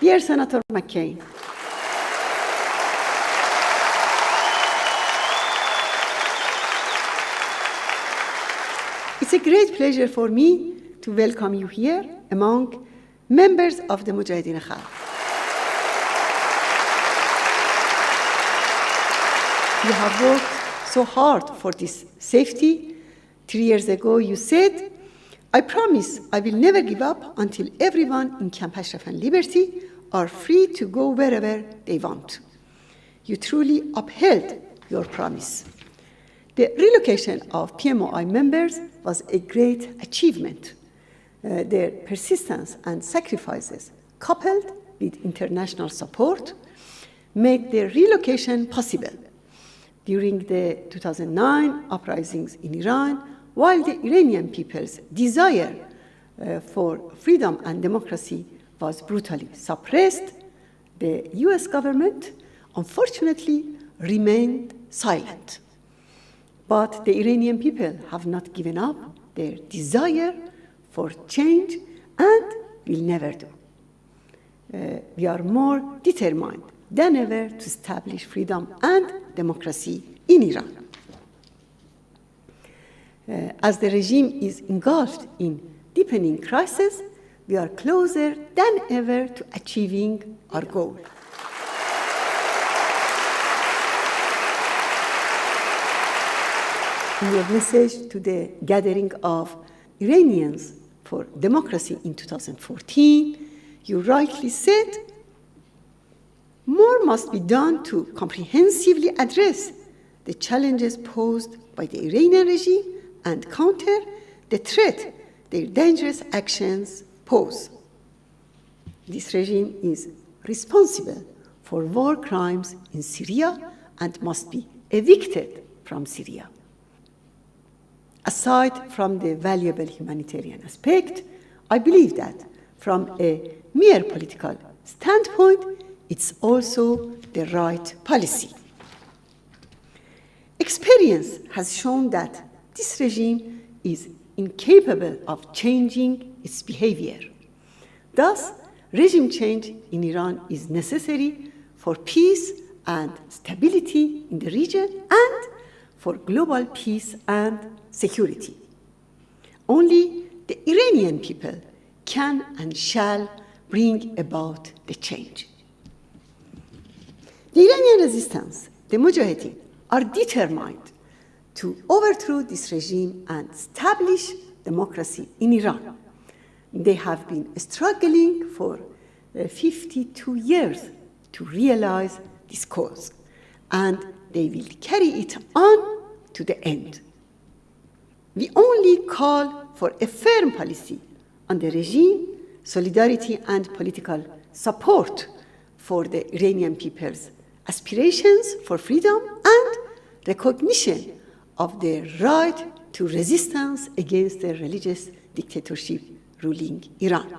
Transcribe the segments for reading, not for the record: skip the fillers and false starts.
Dear Senator McCain, it's a great pleasure for me to welcome you here among members of the Mujahideen Khalq. You have worked so hard for this safety. 3 years ago, you said, I promise I will never give up until everyone in Camp Ashraf and Liberty are free to go wherever they want. You truly upheld your promise. The relocation of PMOI members was a great achievement. Their persistence and sacrifices, coupled with international support, made their relocation possible. During the 2009 uprisings in Iran, while the Iranian people's desire for freedom and democracy was brutally suppressed, the US government, unfortunately, remained silent. But the Iranian people have not given up their desire for change and will never do. We are more determined than ever to establish freedom and democracy in Iran. As the regime is engulfed in deepening crisis, we are closer than ever to achieving our goal. In your message to the gathering of Iranians for democracy in 2014, you rightly said, more must be done to comprehensively address the challenges posed by the Iranian regime and counter the threat their dangerous actions pose. This regime is responsible for war crimes in Syria and must be evicted from Syria. Aside from the valuable humanitarian aspect, I believe that from a mere political standpoint, it's also the right policy. Experience has shown that this regime is incapable of changing its behavior. Thus, regime change in Iran is necessary for peace and stability in the region and for global peace and security. Only the Iranian people can and shall bring about the change. The Iranian resistance, the Mujahideen, are determined to overthrow this regime and establish democracy in Iran. They have been struggling for 52 years to realize this cause, and they will carry it on to the end. We only call for a firm policy on the regime, solidarity and political support for the Iranian people's aspirations for freedom and recognition of their right to resistance against the religious dictatorship ruling Iran.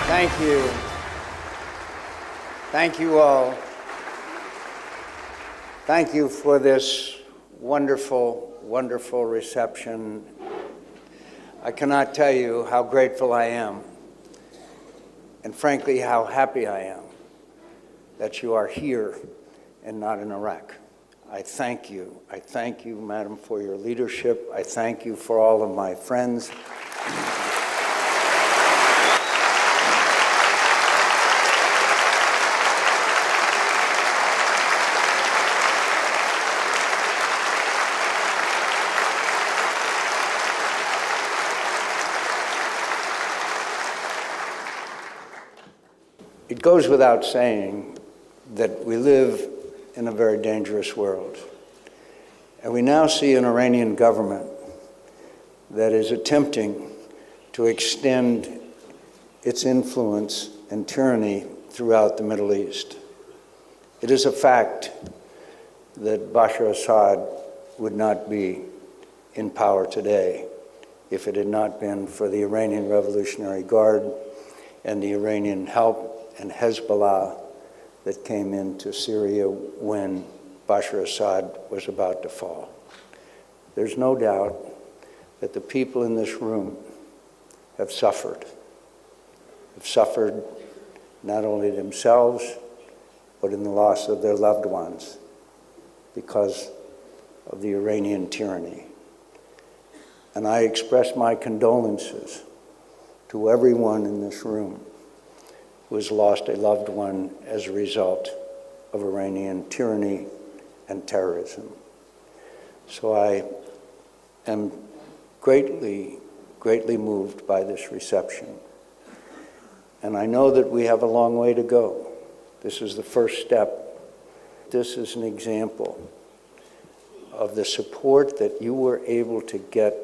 Thank you. Thank you all. Thank you for this wonderful, wonderful reception. I cannot tell you how grateful I am, and frankly, how happy I am that you are here and not in Iraq. I thank you. I thank you, Madam, for your leadership. I thank you for all of my friends. It goes without saying that we live in a very dangerous world. And we now see an Iranian government that is attempting to extend its influence and tyranny throughout the Middle East. It is a fact that Bashar Assad would not be in power today if it had not been for the Iranian Revolutionary Guard and the Iranian help and Hezbollah that came into Syria when Bashar Assad was about to fall. There's no doubt that the people in this room have suffered not only themselves, but in the loss of their loved ones because of the Iranian tyranny. And I express my condolences to everyone in this room who has lost a loved one as a result of Iranian tyranny and terrorism. So I am greatly moved by this reception. And I know that we have a long way to go. This is the first step. This is an example of the support that you were able to get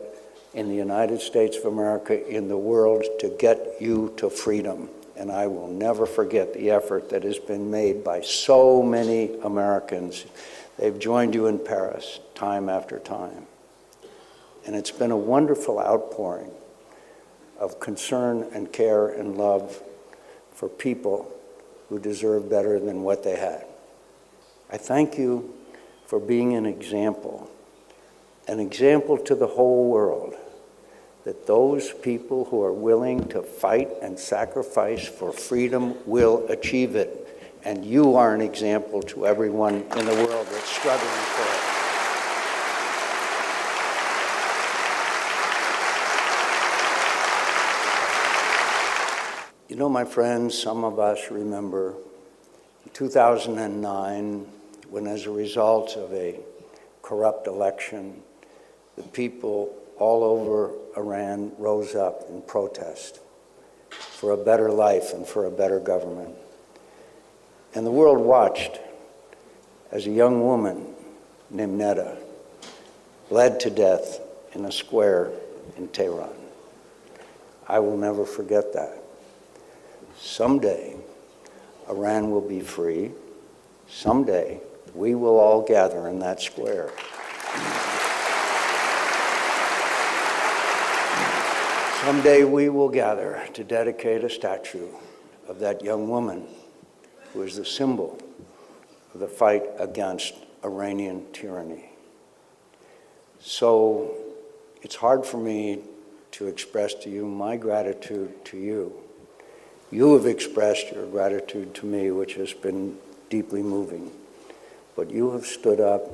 in the United States of America, in the world, to get you to freedom. And I will never forget the effort that has been made by so many Americans. They've joined you in Paris time after time. And it's been a wonderful outpouring of concern and care and love for people who deserve better than what they had. I thank you for being an example to the whole world, that those people who are willing to fight and sacrifice for freedom will achieve it. And you are an example to everyone in the world that's struggling for it. You know, my friends, some of us remember in 2009, when as a result of a corrupt election, the people all over Iran rose up in protest for a better life and for a better government. And the world watched as a young woman named Neda bled to death in a square in Tehran. I will never forget that. Someday, Iran will be free. Someday, we will all gather in that square. Someday, we will gather to dedicate a statue of that young woman who is the symbol of the fight against Iranian tyranny. So, it's hard for me to express to you my gratitude to you. You have expressed your gratitude to me, which has been deeply moving. But you have stood up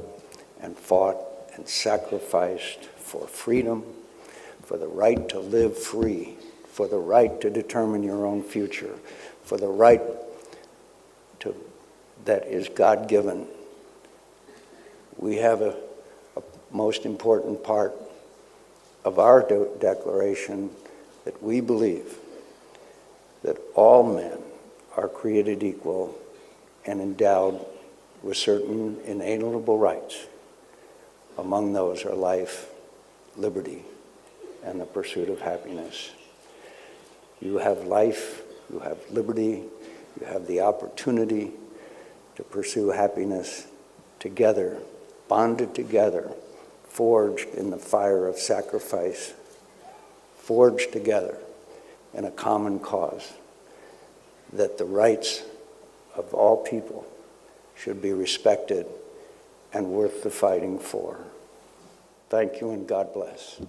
and fought and sacrificed for freedom, for the right to live free, for the right to determine your own future, for the right that is God-given. We have a most important part of our declaration that we believe that all men are created equal and endowed with certain inalienable rights. Among those are life, liberty, and the pursuit of happiness. You have life, you have liberty, you have the opportunity to pursue happiness together, bonded together, forged in the fire of sacrifice, forged together in a common cause, that the rights of all people should be respected and worth the fighting for. Thank you and God bless.